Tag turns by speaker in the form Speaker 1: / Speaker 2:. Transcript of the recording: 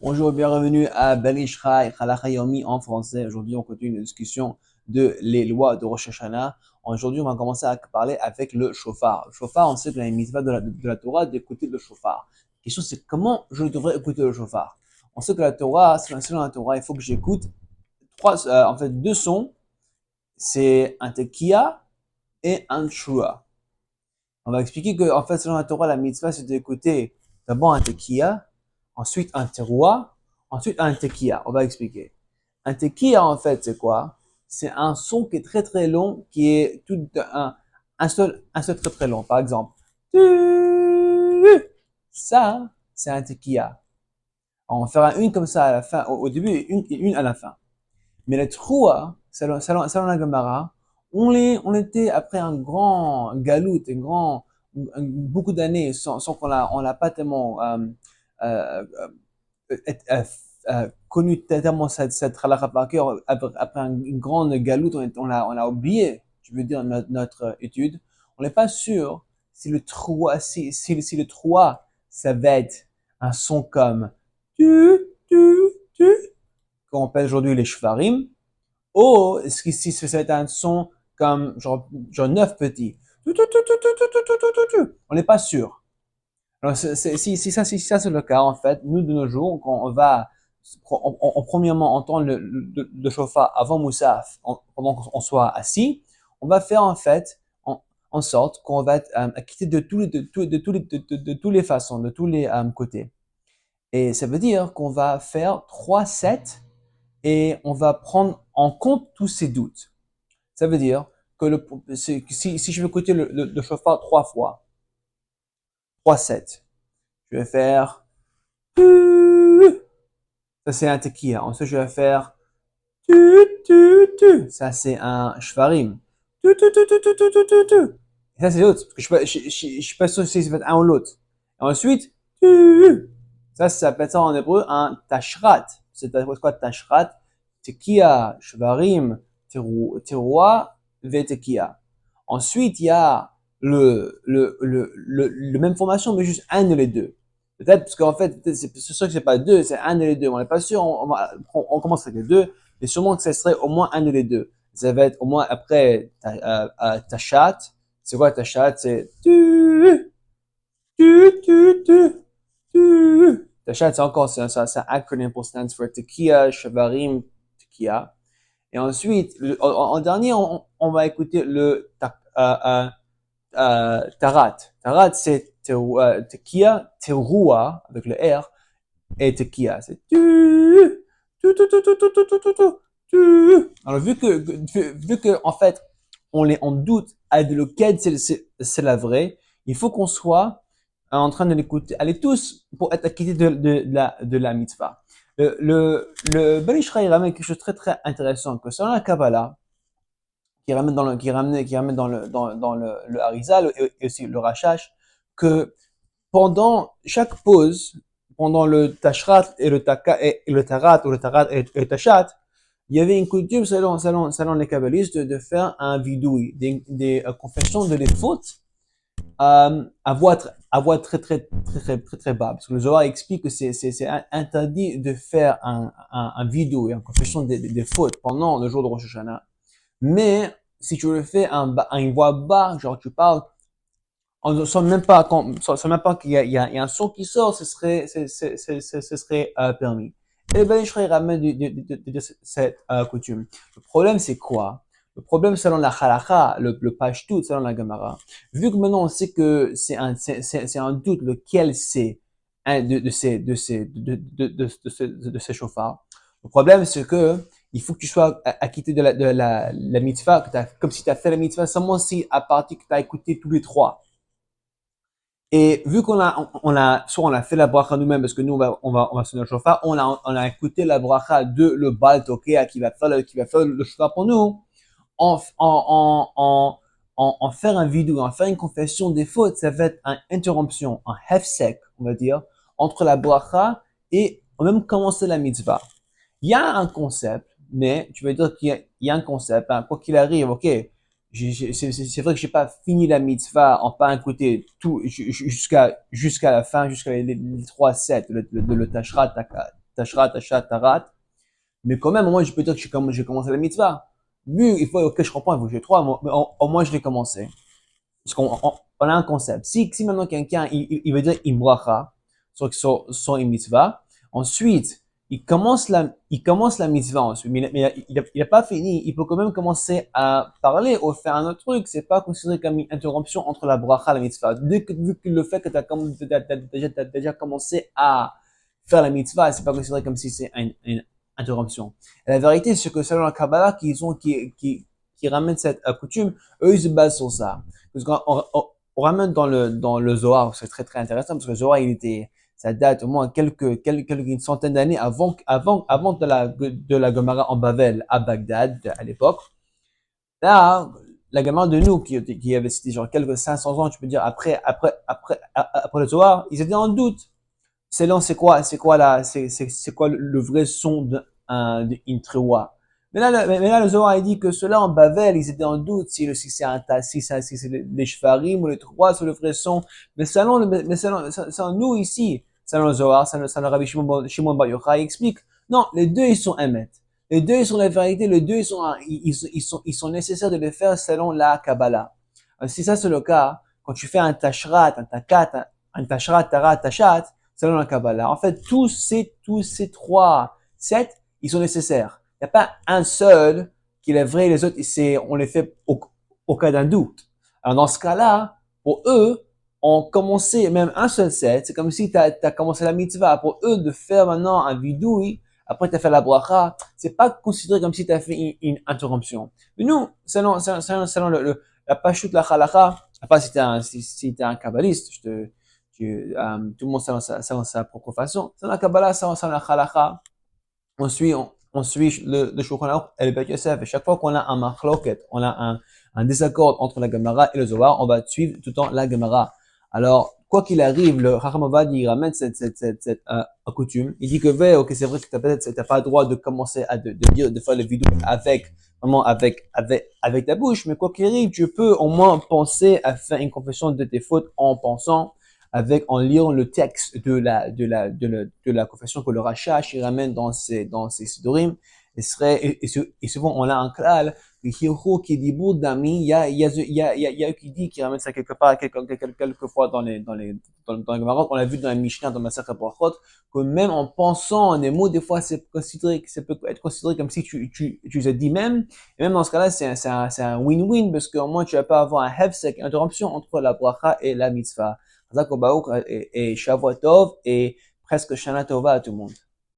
Speaker 1: Bonjour, bienvenue à Ben Ishraï, Halakha Yomi en français. Aujourd'hui, on continue une discussion de les lois de Rosh Hashanah. Aujourd'hui, on va commencer à parler avec le shofar. Le shofar, on sait que la mitzvah de la Torah d'écouter le shofar. La question, c'est comment je devrais écouter le shofar. On sait que la Torah, selon la Torah, il faut que j'écoute deux sons. C'est un tekiah et un shua. On va expliquer que, selon la Torah, la mitzvah, c'est d'écouter d'abord un tekiah, ensuite un teroua, ensuite un tekiah. On va expliquer. Un tekiah, c'est quoi? C'est un son qui est très très long, qui est un seul très très long. Par exemple, ça, c'est un tekiah. On fera une comme ça à la fin, au début et une à la fin. Mais les teroua, selon la Gemara, on était après un grand galout, beaucoup d'années sans on l'a pas tellement euh, euh, euh, connu tellement cette halakha par cœur. Après une grande galoute, on a oublié, je veux dire, notre étude. On n'est pas sûr si le 3, si le 3, ça va être un son comme tu, tu, qu'on appelle aujourd'hui les shvarim, ou est-ce que si ça va être un son comme genre 9 petits. On n'est pas sûr. Alors, si ça c'est le cas, nous de nos jours, quand on va premièrement entendre le chauffard avant Moussaf, pendant qu'on soit assis, on va faire en sorte qu'on va être acquitté de tous les façons, de tous les côtés. Et ça veut dire qu'on va faire 3 sets et on va prendre en compte tous ces doutes. Ça veut dire que si je veux écouter le chauffard 3 fois, 3 sets, je vais faire ça c'est un tekiah. Ensuite je vais faire ça c'est un shvarim. Et ça c'est l'autre. Parce que je suis pas sûr si ça va être un ou l'autre. Et ensuite ça s'appelle ça en hébreu un tashrat. C'est quoi tashrat? Tekiah, shvarim, teroua, vetekiah. Ensuite, il y a le même formation, mais juste un de les deux. Peut-être, parce qu'en fait, c'est sûr que c'est pas deux, c'est un de les deux. On n'est pas sûr, on commence avec les deux, mais sûrement que ce serait au moins un de les deux. Ça va être au moins après tachat. C'est quoi tachat? C'est Tachat, c'est encore, c'est un acronyme pour stands for tekiah, shavarim, tekiah. Et ensuite, en dernier, on va écouter le tarat. Tarat, c'est tekiah, teroua, avec le R, et tekiah. C'est alors, vu que, en fait, on doute à de lequel c'est la vraie, il faut qu'on soit en train de l'écouter. Allez tous pour être acquittés de la mitzvah. Le Ben Ishraï ramène quelque chose de très très intéressant, que selon la Kabbalah, qui ramène dans le Harizal et aussi le Rashash, que pendant chaque pause, pendant le Tashrat et le Tarat, ou le Tarat et le Tashat, il y avait une coutume selon les kabbalistes de faire un vidouille, des confessions de les fautes à voix très très très très très très bas. Parce que le Zohar explique que c'est interdit de faire un vidouille, une confession des fautes pendant le jour de Rosh Hashanah. Mais si tu le fais à une voix bas, genre tu parles, on ne sent même pas qu'il y a un son qui sort, ce serait permis. Et ben, je ramène de cette coutume. Le problème, c'est quoi? Le problème, selon la halakha, le pashtout, selon la Gemara, vu que maintenant on sait que c'est un doute lequel c'est un de ces chauffards. Le problème, c'est que il faut que tu sois acquitté de la mitzvah, comme si tu as fait la mitzvah seulement si à partir que tu as écouté tous les trois. Et vu soit on a fait la bracha nous-mêmes, parce que nous, on va sonner le chauffard, on a écouté la bracha de le Baal Tokea qui va faire le chauffard pour nous, en faire un vidéo, en faire une confession des fautes, ça va être une interruption, un hefsek, on va dire, entre la bracha et même commencer la mitzvah. Il y a un concept, mais tu vas dire qu'il y a un concept, hein, quoi qu'il arrive, ok, c'est vrai que j'ai pas fini la mitzvah en pas écouter tout jusqu'à la fin, jusqu'à les 3 sets, le tashra, tashra, tashat, tarat. Mais quand même, au moins, je peux dire que j'ai commencé la mitzvah. Vu, il faut que je comprends, il faut que j'ai trois, mais au moins, je l'ai commencé. Parce on a un concept. Si maintenant quelqu'un, il veut dire une bracha sur une mitzvah, ensuite, il commence la mitzvah ensuite, mais il a pas fini. Il peut quand même commencer à parler ou faire un autre truc. C'est pas considéré comme une interruption entre la bracha et la mitzvah. Vu que le fait que t'as déjà commencé à faire la mitzvah, c'est pas considéré comme si c'est une interruption. Et la vérité, c'est que selon la Kabbalah, qui ramène cette coutume, eux, ils se basent sur ça. Parce qu'on ramène dans le Zohar, c'est très très intéressant parce que le Zohar, ça date au moins une centaine d'années avant de la Gemara en Bavel à Bagdad à l'époque. Là, la Gemara de nous qui avait cité genre quelques 500 ans, tu peux dire après le Zohar, ils étaient en doute. Selon c'est quoi le vrai son d'une trewa. Mais là, le Zohar, il dit que ceux-là en Bavel, ils étaient en doute si c'est un tas, si c'est les Shvarim ou les trois sur le vrai son. Selon nous ici, selon le Zohar, selon le Rabbi Shimon Bar Yochai, il explique, non, les deux, ils sont émet. Les deux, ils sont la vérité, les deux, ils sont nécessaires de les faire selon la Kabbalah. Si ça, c'est le cas, quand tu fais un tashrat, un takat, un tashrat, tarat, tashat, selon la Kabbalah. En fait, tous ces trois sets, ils sont nécessaires. Il n'y a pas un seul qui est vrai, les autres, on les fait au cas d'un doute. Alors, dans ce cas-là, pour eux, on commençait même un seul set. C'est comme si tu as commencé la mitzvah. Pour eux, de faire maintenant un vidouille, après tu as fait la bracha, c'est pas considéré comme si tu as fait une interruption. Mais nous, selon la pashut, la halakha, à part si t'es un kabbaliste, tout le monde selon sa propre façon. Selon la Kabbalah, selon la halakha, on suit le Shulchan Aruch et le Beit Yosef. Et chaque fois qu'on a un machloket, on a un désaccord entre la Gemara et le Zohar, on va suivre tout le temps la Gemara. Alors, quoi qu'il arrive, le Chacham Ovadia, il ramène cette coutume. Il dit que, ok, c'est vrai que t'as pas le droit de commencer de faire le vidéo avec ta bouche, mais quoi qu'il arrive, tu peux au moins penser à faire une confession de tes fautes en lisant le texte de la confession que le Rachash il ramène dans ses Sidorim. Et souvent, on a un klal, qui dit Boudami, il y a qui dit, qui ramène ça quelque part, quelques fois dans le Gemara. On l'a vu dans la Mishnah, dans Masechet Brachot, que même en pensant des mots, des fois, ça peut être considéré comme si tu les as dit même. Et même dans ce cas-là, c'est un win-win, parce qu'au moins, tu vas pas avoir un hefsek, une interruption entre la bracha et la mitzvah. Chazak Baruch et Shavuot Tov et presque Shana Tova à tout le monde.